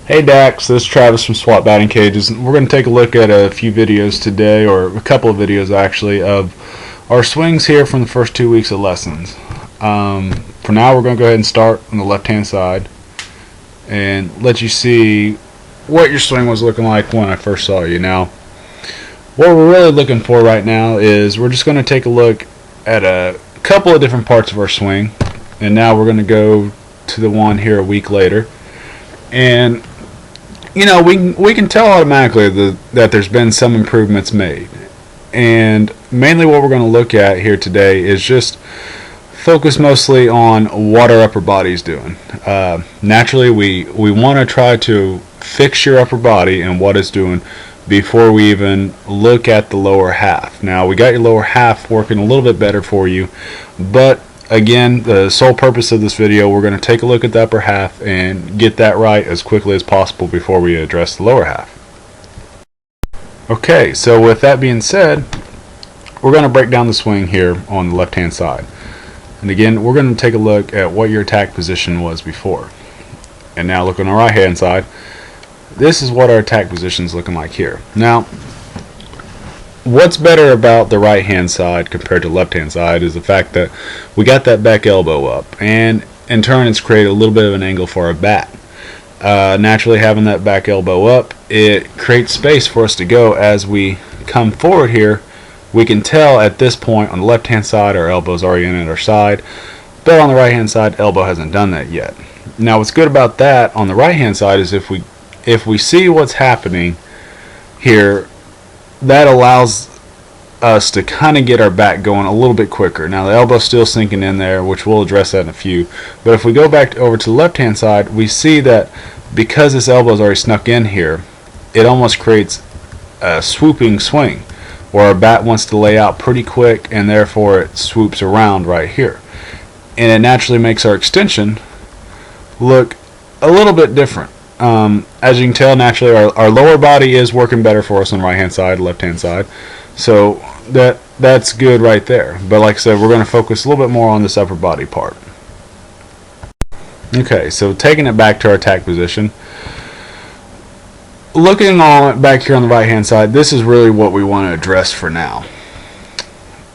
Hey Dax, this is Travis from SWAT Batting Cages. We're going to take a look at a few videos today, or a couple of videos actually, of our swings here from the first 2 weeks of lessons. For now, we're going to go ahead and start on the left-hand side and let you see what your swing was looking like when I first saw you. Now, what we're really looking for right now is we're just going to take a look at a couple of different parts of our swing, and now we're going to go to the one here a week later. And we can tell automatically that there's been some improvements made. And mainly what we're going to look at here today is just focus mostly on what our upper body's doing. Naturally, we want to try to fix your upper body and what it's doing before we even look at the lower half. Now, we got your lower half working a little bit better for you, but again, the sole purpose of this video, we're going to take a look at the upper half and get that right as quickly as possible before we address the lower half. Okay, so with that being said, we're going to break down the swing here on the left hand side. And again, we're going to take a look at what your attack position was before. And now look on the right hand side. This is what our attack position is looking like here. Now, what's better about the right hand side compared to the left hand side is the fact that we got that back elbow up, and in turn it's created a little bit of an angle for our bat. Naturally, having that back elbow up, it creates space for us to go as we come forward here. We can tell at this point on the left hand side our elbow's already in at our side, but on the right hand side elbow hasn't done that yet. Now what's good about that on the right hand side is if we see what's happening here, that allows us to kind of get our back going a little bit quicker. Now the elbow's still sinking in there, which we'll address that in a few, but if we go back over to the left hand side, we see that because this elbow's already snuck in here, it almost creates a swooping swing where our bat wants to lay out pretty quick, and therefore it swoops around right here, and it naturally makes our extension look a little bit different. As you can tell, naturally our lower body is working better for us on the right hand side, left hand side, so that's good right there. But like I said, we're going to focus a little bit more on this upper body part. Okay, so taking it back to our attack position, looking on back here on the right hand side, this is really what we want to address for now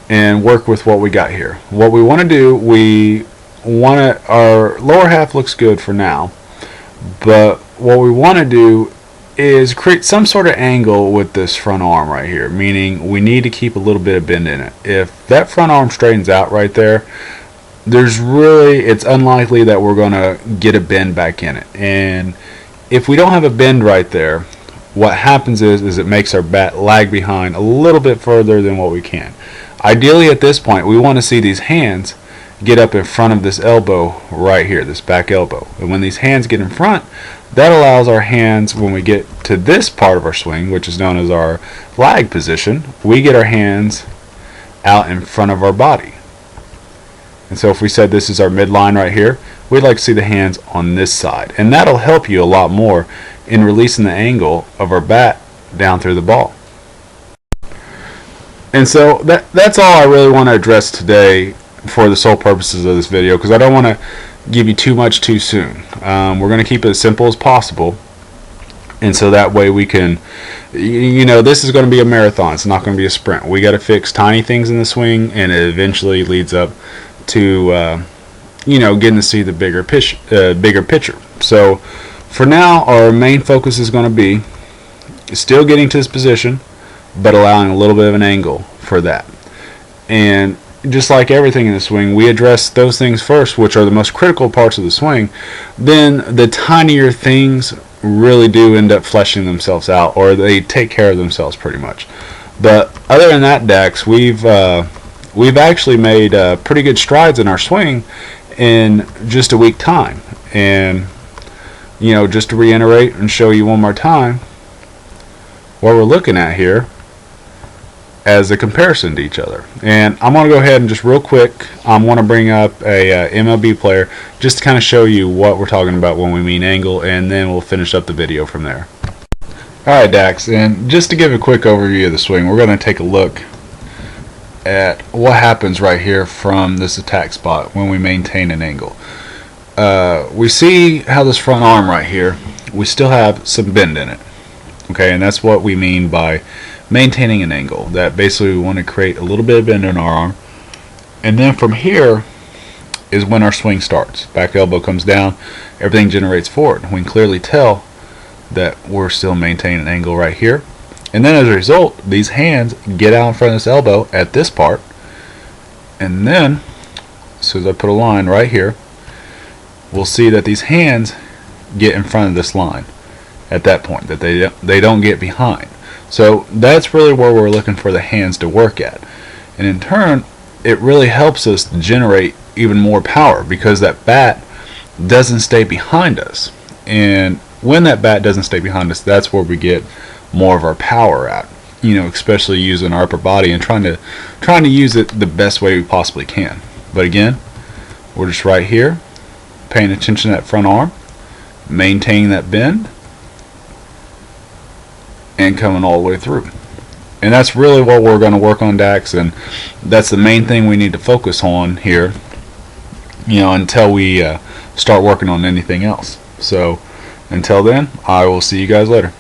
and work with what we got here. What we want to do, our lower half looks good for now, but what we want to do is create some sort of angle with this front arm right here, meaning we need to keep a little bit of bend in it. If that front arm straightens out right there, it's unlikely that we're going to get a bend back in it. And if we don't have a bend right there, what happens is it makes our bat lag behind a little bit further than what we can. Ideally at this point, we want to see these hands get up in front of this elbow right here, this back elbow. And when these hands get in front, that allows our hands, when we get to this part of our swing, which is known as our lag position, we get our hands out in front of our body. And so if we said this is our midline right here, we'd like to see the hands on this side. And that'll help you a lot more in releasing the angle of our bat down through the ball. And so that's all I really want to address today for the sole purposes of this video, because I don't want to give you too much too soon. We're going to keep it as simple as possible, and so that way we can, this is going to be a marathon. It's not going to be a sprint. We got to fix tiny things in the swing, and it eventually leads up to getting to see the bigger picture. So for now, our main focus is going to be still getting to this position, but allowing a little bit of an angle for that. And just like everything in the swing, we address those things first, which are the most critical parts of the swing. Then the tinier things really do end up fleshing themselves out, or they take care of themselves pretty much. But other than that, Dax, we've actually made pretty good strides in our swing in just a week time. And just to reiterate and show you one more time what we're looking at here as a comparison to each other. And I'm going to go ahead and just real quick, I'm going to bring up a MLB player just to kind of show you what we're talking about when we mean angle, and then we'll finish up the video from there. Alright Dax, and just to give a quick overview of the swing, we're going to take a look at what happens right here from this attack spot when we maintain an angle. We see how this front arm right here we still have some bend in it. Okay, and that's what we mean by maintaining an angle. That basically we want to create a little bit of bend in our arm, and then from here is when our swing starts. Back elbow comes down, everything generates forward. We can clearly tell that we're still maintaining an angle right here. And then as a result, these hands get out in front of this elbow at this part. And then, as soon as I put a line right here, we'll see that these hands get in front of this line at that point, that they don't get behind. So that's really where we're looking for the hands to work at. And in turn, it really helps us generate even more power because that bat doesn't stay behind us. And when that bat doesn't stay behind us, that's where we get more of our power at. You know, especially using our upper body and trying to use it the best way we possibly can. But again, we're just right here, paying attention to that front arm, maintaining that bend, and coming all the way through. And that's really what we're going to work on, Dax, and that's the main thing we need to focus on here, you know, until we start working on anything else. So until then, I will see you guys later.